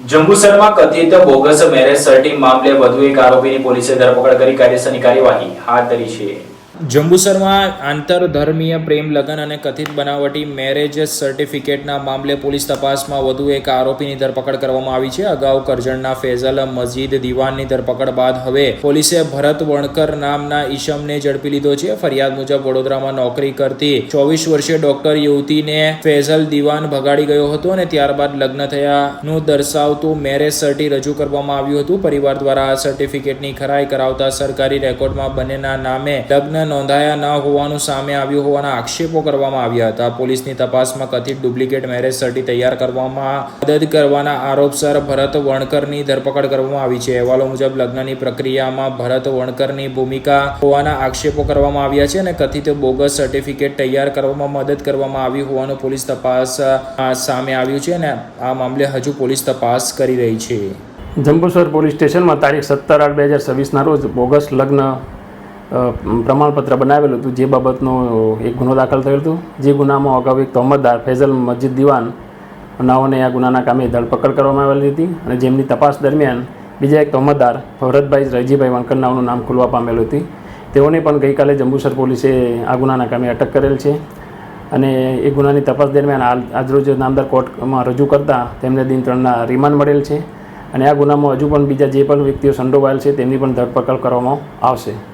જંબુસરમાં કથિત bogus marriage certi મામલે વધુ એક આરોપીની પોલીસે ધરપકડ કરી કાયદેસરની કાર્યવાહી હાથ ધરી છે। જંબુસરમાં આંતરધર્મીય પ્રેમ લગ્ન અને કથિત બનાવટી મેરેજ સર્ટિફિકેટના મામલે પોલીસ તપાસમાં વધુ એક આરોપીની ધરપકડ કરવામાં આવી છે। અગાઉ કરજણના ફેઝલ મસ્જિદ દિવાનની ધરપકડ બાદ હવે પોલીસે ભરત વણકર નામના ઈસમને ઝડપી લીધો છે। ફરિયાદ મુજબ વડોદરામાં નોકરી કરતી 24 વર્ષીય ડોક્ટર યુવતીને ફેઝલ દિવાન ભગાડી ગયો હતો અને ત્યારબાદ લગ્ન થયાનું દર્શાવતું મેરેજ સર્ટિ રજૂ કરવામાં આવ્યું હતું। પરિવાર દ્વારા આ સર્ટિફિકેટની ખરાઈ કરાવતા સરકારી રેકોર્ડમાં બંનેના નામે લગ્ન નોંધાયા ન હોવાનું સામે આવ્યું હોવાના આક્ષેપો કરવામાં આવ્યા હતા। પોલીસની તપાસમાં કથિત ડુપ્લિકેટ મેરેજ સર્ટિ તૈયાર કરવામાં મદદ કરવાના આરોપસર ભરત વણકરની ધરપકડ કરવામાં આવી છે। અહેવાલો મુજબ લગ્નની પ્રક્રિયામાં ભરત વણકરની ભૂમિકા હોવાના આક્ષેપો કરવામાં આવ્યા છે અને કથિત બોગસ સર્ટિફિકેટ તૈયાર કરવામાં મદદ કરવામાં આવી હોવાનું પોલીસ તપાસ સામે આવ્યું છે અને આ મામલે હજુ પોલીસ તપાસ કરી રહી છે। જંબુસર પોલીસ સ્ટેશનમાં તારીખ 17/8/2024ના રોજ બોગસ લગ્ન પ્રમાણપત્ર બનાવેલું હતું, જે બાબતનો એક ગુનો દાખલ થયો હતો। જે ગુનામાં અગાઉ એક તહોમતદાર ફેઝલ મસ્જિદ દિવાન નાઓને આ ગુનાના કામે ધરપકડ કરવામાં આવેલી હતી અને જેમની તપાસ દરમિયાન બીજા એક તહોમતદાર ભરતભાઈ રજીભાઈ વણકર નામનું નામ ખુલવા પામેલું હતું। તેઓને પણ ગઈકાલે જંબુસર પોલીસે આ ગુનાના કામે અટક કરેલ છે અને એ ગુનાની તપાસ દરમિયાન આજરોજ નામદાર કોર્ટમાં રજૂ કરતાં તેમને દિન 3ના રિમાન્ડ મળેલ છે અને આ ગુનામાં હજુ પણ બીજા જે પણ વ્યક્તિઓ સંડોવાયેલ છે તેમની પણ ધરપકડ કરવામાં આવશે।